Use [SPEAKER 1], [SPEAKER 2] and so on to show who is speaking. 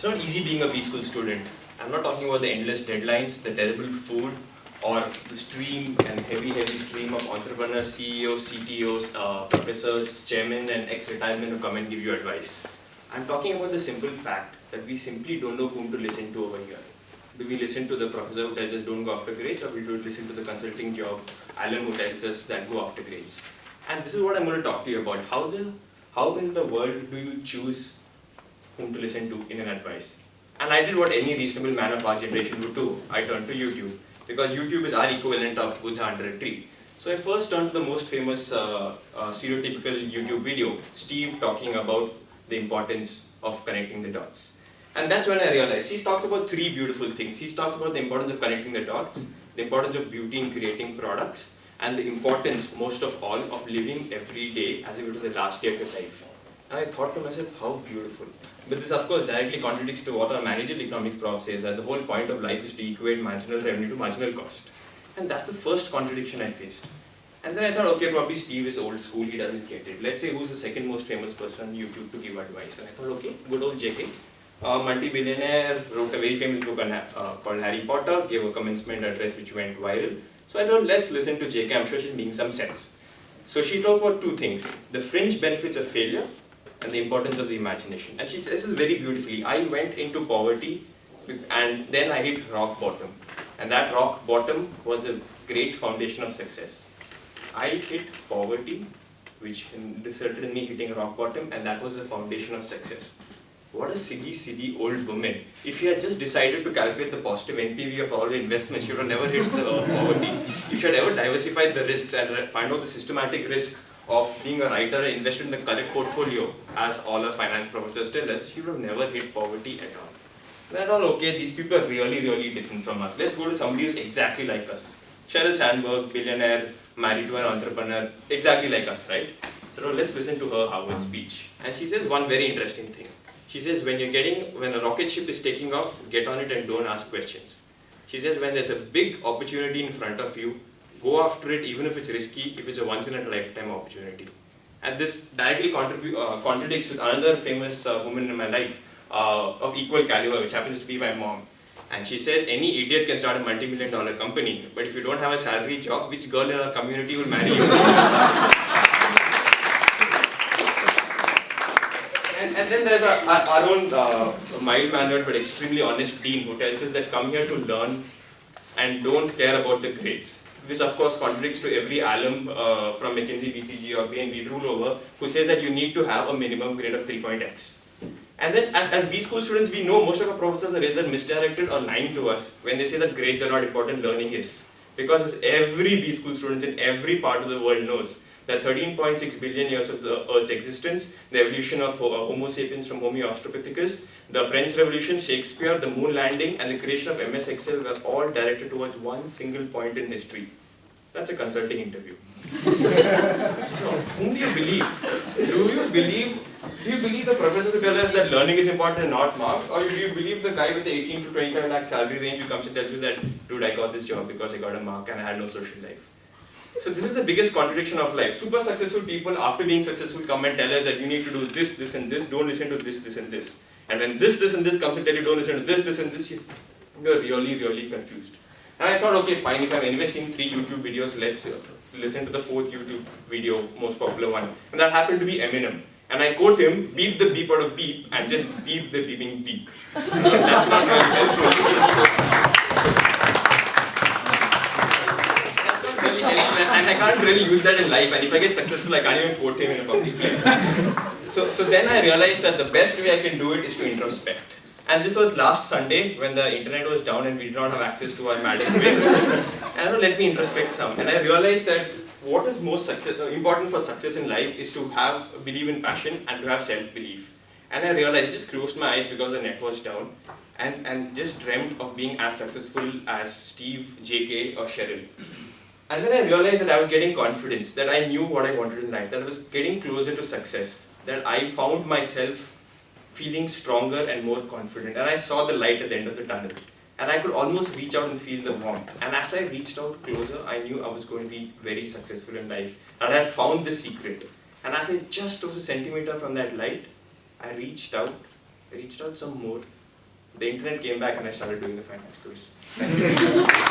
[SPEAKER 1] It's not easy being a B school student. I'm not talking about the endless deadlines, the terrible food, or the stream and heavy stream of entrepreneurs, CEOs, CTOs, professors, chairmen, and ex-retirement who come and give you advice. I'm talking about the simple fact that we simply don't know whom to listen to over here. Do we listen to the professor who tells us don't go after grades, or we do listen to the consulting job Alan who tells us that go after grades? And this is what I'm going to talk to you about. How in the world do you choose whom to listen to in an advice? And I did what any reasonable man of our generation would do. I turned to YouTube, because YouTube is our equivalent of Buddha under a tree. So I first turned to the most famous stereotypical YouTube video, Steve talking about the importance of connecting the dots. And that's when I realized, he talks about three beautiful things. He talks about the importance of connecting the dots, the importance of beauty in creating products, and the importance, most of all, of living every day as if it was the last day of your life. And I thought to myself, how beautiful. But this, of course, directly contradicts to what our managerial economics prof says, that the whole point of life is to equate marginal revenue to marginal cost. And that's the first contradiction I faced. And then I thought, okay, probably Steve is old school, he doesn't get it. Let's say who's the second most famous person on YouTube to give advice. And I thought, okay, good old JK. Multi-billionaire, wrote a very famous book called Harry Potter, gave a commencement address which went viral. So I thought, let's listen to JK, I'm sure she's making some sense. So she talked about two things, the fringe benefits of failure and the importance of the imagination. And she says this very beautifully. I went into poverty and then I hit rock bottom. And that rock bottom was the great foundation of success. I hit poverty, which resulted in me hitting rock bottom, and that was the foundation of success. What a silly old woman. If she had just decided to calculate the positive NPV of all the investments, she would have never hit the poverty. If she had ever diversified the risks and find out the systematic risk of being a writer and invested in the correct portfolio, as all our finance professors tell us, she would have never hit poverty at all. And I thought, okay, these people are really different from us. Let's go to somebody who's exactly like us. Sheryl Sandberg, billionaire, married to an entrepreneur, exactly like us, right? So let's listen to her Harvard speech. And she says one very interesting thing. She says, when a rocket ship is taking off, get on it and don't ask questions. She says, when there's a big opportunity in front of you, go after it even if it's risky, if it's a once-in-a-lifetime opportunity. And this directly contradicts with another famous woman in my life of equal caliber, which happens to be my mom. And she says, any idiot can start a multi-million-dollar company, but if you don't have a salary job, which girl in our community will marry you? And then there's our own mild-mannered but extremely honest dean who tells us that come here to learn and don't care about the grades. This of course contradicts to every alum from McKinsey, BCG or PNB rule over who says that you need to have a minimum grade of 3.x. And then as B school students, we know most of our professors are either misdirected or lying to us when they say that grades are not important, learning is. Because as every B school student in every part of the world knows, that 13.6 billion years of the Earth's existence, the evolution of Homo sapiens from Homo australopithecus, the French Revolution, Shakespeare, the moon landing, and the creation of MS Excel were all directed towards one single point in history. That's a consulting interview. So, whom do you believe? Do you believe the professors who tell us that learning is important and not marks? Or do you believe the guy with the 18 to 25 lakh salary range who comes and tells you that, dude, I got this job because I got a mark and I had no social life? So this is the biggest contradiction of life. Super successful people, after being successful, come and tell us that you need to do this, this and this, don't listen to this, this and this. And when this and this comes and tell you don't listen to this and this, you're really confused. And I thought, okay, fine, if I've anyway seen 3 YouTube videos, let's listen to the 4th YouTube video, most popular one. And that happened to be Eminem. And I quote him, beep the beep out of beep, and just beep the beeping beep. That's not very helpful. And I can't really use that in life, and if I get successful, I can't even quote him in a public place. So then I realized that the best way I can do it is to introspect. And this was last Sunday when the internet was down and we did not have access to our Madden quiz. And let me introspect some. And I realized that what is most important for success in life is to believe in passion and to have self-belief. And I realized, I just closed my eyes because the net was down and just dreamt of being as successful as Steve, JK or Sheryl. And then I realized that I was getting confidence, that I knew what I wanted in life, that I was getting closer to success, that I found myself feeling stronger and more confident, and I saw the light at the end of the tunnel. And I could almost reach out and feel the warmth. And as I reached out closer, I knew I was going to be very successful in life, that I had found the secret. And as I just was a centimeter from that light, I reached out some more, The internet came back and I started doing the finance quiz. Thank you.